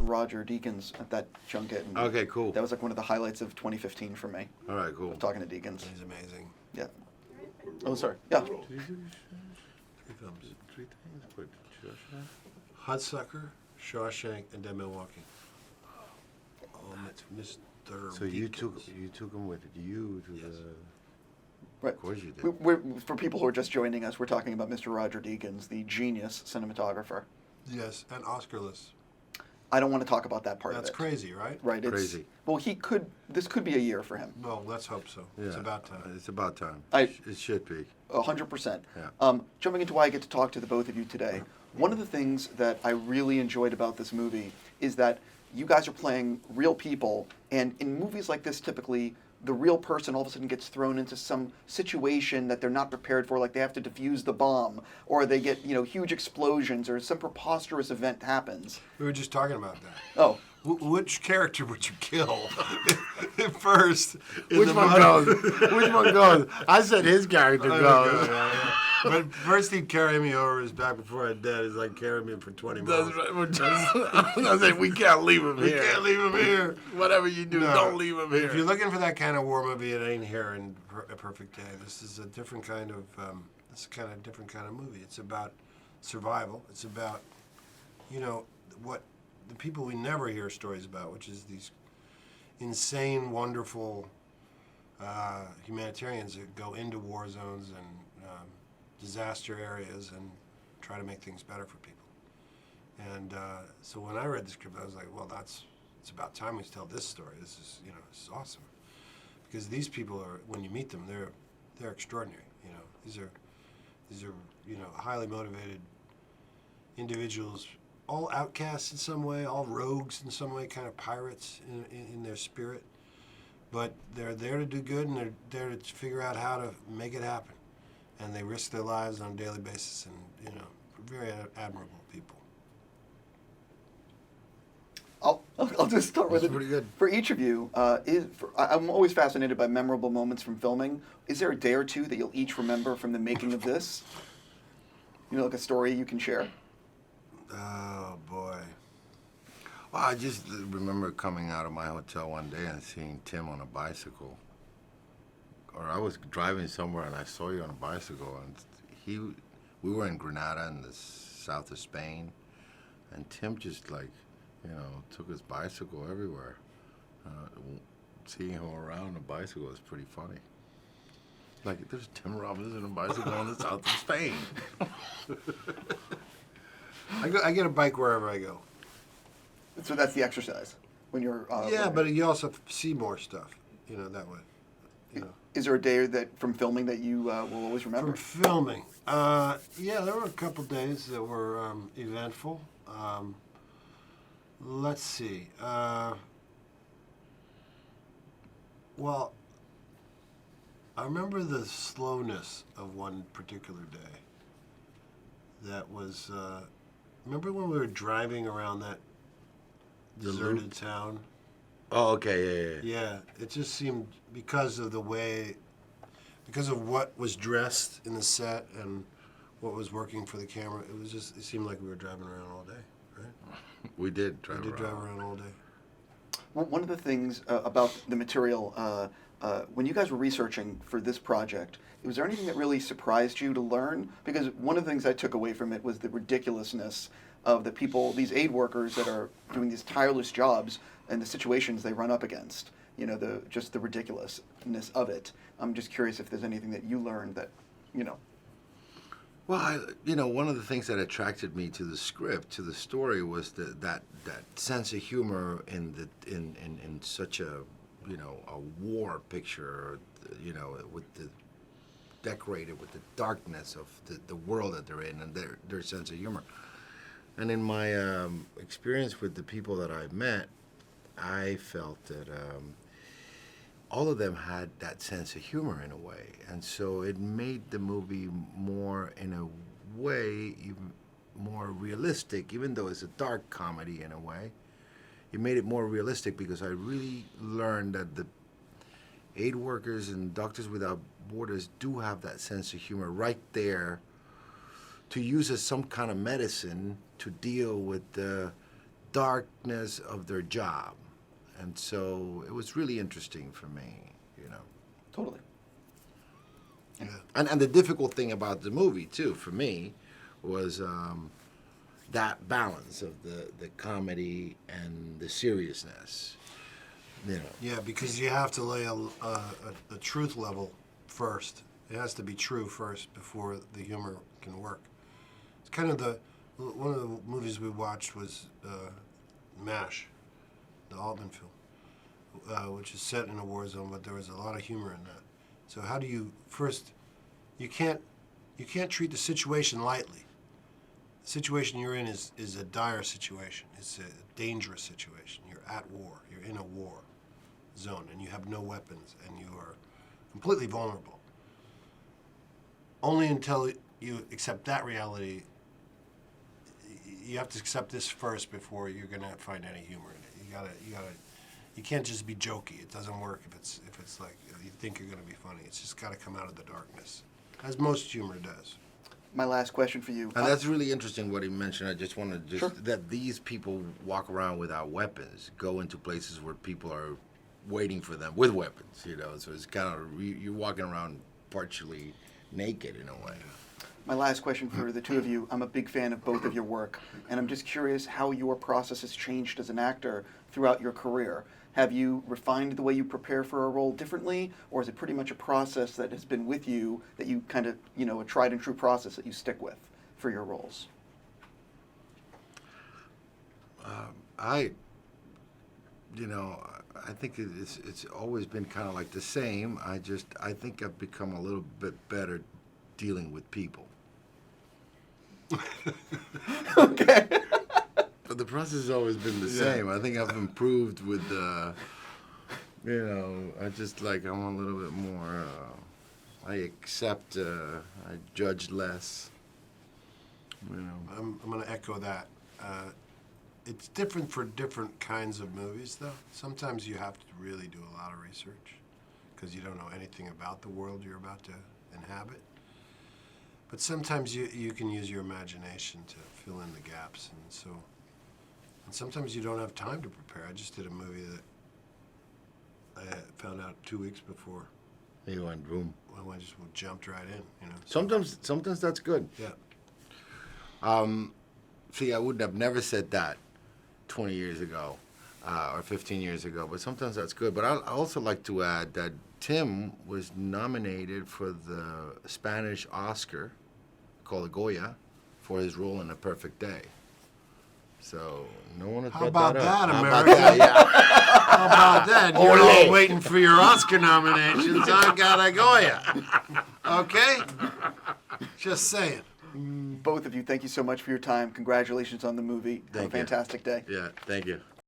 Roger Deakins at that junket. And Okay, cool. that was like one of the highlights of 2015 for me. All right, cool. Talking to Deakins. He's amazing. Yeah. Oh, sorry. Yeah. 3 films. 3 things. But Hudsucker, Shawshank, and then Milwaukee. Oh, Mr. so you Deakins. took him with you to Yes. the. Right. Of course you did. For people who are just joining us, we're talking about Mr. Roger Deakins, the genius cinematographer. Yes, and Oscarless. I don't want to talk about that part That's of it. crazy, right? Right. It's, Crazy. Well, this could be a year for him. Well, let's hope so. It's about time. It's about time. I- It should be. 100%. Yeah. Jumping into why I get to talk to the both of you today, one of the things that I really enjoyed about this movie is that you guys are playing real people, and in movies like this, typically, the real person all of a sudden gets thrown into some situation that they're not prepared for, like they have to defuse the bomb, or they get, huge explosions, or some preposterous event happens. We were just talking about that. Oh, Which character would you kill first? Which one goes? Which one goes? I said his character goes. But first he'd carry me over his back before I'm dead. He's like carrying me for 20 miles. That's right. I said we can't leave him We here. can't leave him here. Whatever you do, No. don't leave him here. If you're looking for that kind of war movie, it ain't here in A Perfect Day. This is a different kind of different kind of movie. It's about survival. It's about, what the people we never hear stories about, which is these insane, wonderful humanitarians that go into war zones and disaster areas and try to make things better for people. And so when I read the script, I was like, well, it's about time we tell this story. This is awesome. Because these people are, when you meet them, they're extraordinary. These are highly motivated individuals, all outcasts in some way, all rogues in some way, kind of pirates in their spirit. But they're there to do good, and they're there to figure out how to make it happen. And they risk their lives on a daily basis, and very admirable people. I'll just start with That's it. pretty good. For each of you, I'm always fascinated by memorable moments from filming. Is there a day or two that you'll each remember from the making of this? Like a story you can share? Oh boy. Well, I just remember coming out of my hotel one day and seeing Tim on a bicycle. Or I was driving somewhere and I saw you on a bicycle, and we were in Granada in the south of Spain, and Tim just took his bicycle everywhere. Seeing him around a bicycle is pretty funny. Like, there's Tim Robbins on a bicycle in the south of Spain. I get a bike wherever I go. So that's the exercise when you're. But you also see more stuff, that way. Is there a day from filming that you will always remember? From filming, there were a couple days that were eventful. Let's see. Well, I remember the slowness of one particular day. That was. Remember when we were driving around that deserted town? Oh, okay, yeah. Yeah, it just seemed because of what was dressed in the set and what was working for the camera. It seemed like we were driving around all day, right? We did drive around all day. Well, one of the things about the material, when you guys were researching for this project, was there anything that really surprised you to learn? Because one of the things I took away from it was the ridiculousness of the people, these aid workers that are doing these tireless jobs and the situations they run up against. Just the ridiculousness of it. I'm just curious if there's anything that you learned that. Well, one of the things that attracted me to the script, to the story, was that sense of humor in such a a war picture, with the decorated with the darkness of the world that they're in and their sense of humor. And in my experience with the people that I met, I felt that all of them had that sense of humor in a way. And so it made the movie more, in a way, even more realistic, even though it's a dark comedy in a way. It made it more realistic because I really learned that the aid workers and Doctors Without Borders do have that sense of humor right there to use as some kind of medicine to deal with the darkness of their job. And so it was really interesting for me, you know. Totally. Yeah. And the difficult thing about the movie, too, for me, was that balance of the comedy and the seriousness, you know. Yeah, because you have to lay a truth level first. It has to be true first before the humor can work. It's kind of one of the movies we watched was MASH, the Altman film, which is set in a war zone, but there was a lot of humor in that. So how do you first? You can't treat the situation lightly. The situation you're in is a dire situation. It's a dangerous situation. You're at war. You're in a war zone, and you have no weapons, and you are completely vulnerable. Only until you accept that reality, you have to accept this first before you're gonna find any humor in it. You can't just be jokey. It doesn't work if it's like you think you're gonna be funny. It's just got to come out of the darkness, as most humor does. My last question for you. And that's really interesting what he mentioned. I just want to Sure. that these people walk around without weapons, go into places where people are waiting for them with weapons, you know. So it's kind of, you're walking around partially naked in a way. My last question for the two of you. I'm a big fan of both of your work, and I'm just curious how your process has changed as an actor throughout your career. Have you refined the way you prepare for a role differently, or is it pretty much a process that has been with you, that you kind of, you know, a tried and true process that you stick with for your roles? I think it's always been kind of like the same. I think I've become a little bit better dealing with people. Okay. But the process has always been the same. I think I've improved with I'm a little bit more, I accept, I judge less, you know. I'm going to echo that. It's different for different kinds of movies, though. Sometimes you have to really do a lot of research because you don't know anything about the world you're about to inhabit. But sometimes you can use your imagination to fill in the gaps, and sometimes you don't have time to prepare. I just did a movie that I found out 2 weeks before. You went boom. I just jumped right in, you know. Sometimes that's good. Yeah. See, I would have never said that 20 years ago or 15 years ago, but sometimes that's good. But I also like to add that Tim was nominated for the Spanish Oscar, called a Goya, for his role in A Perfect Day. So no one has How brought about that up. that, How America? about that? Yeah. How about that? You're Ole. all waiting for your Oscar nominations. I got a Goya. Okay? Just saying. Both of you, thank you so much for your time. Congratulations on the movie. Have a Thank you. fantastic day. Yeah, thank you.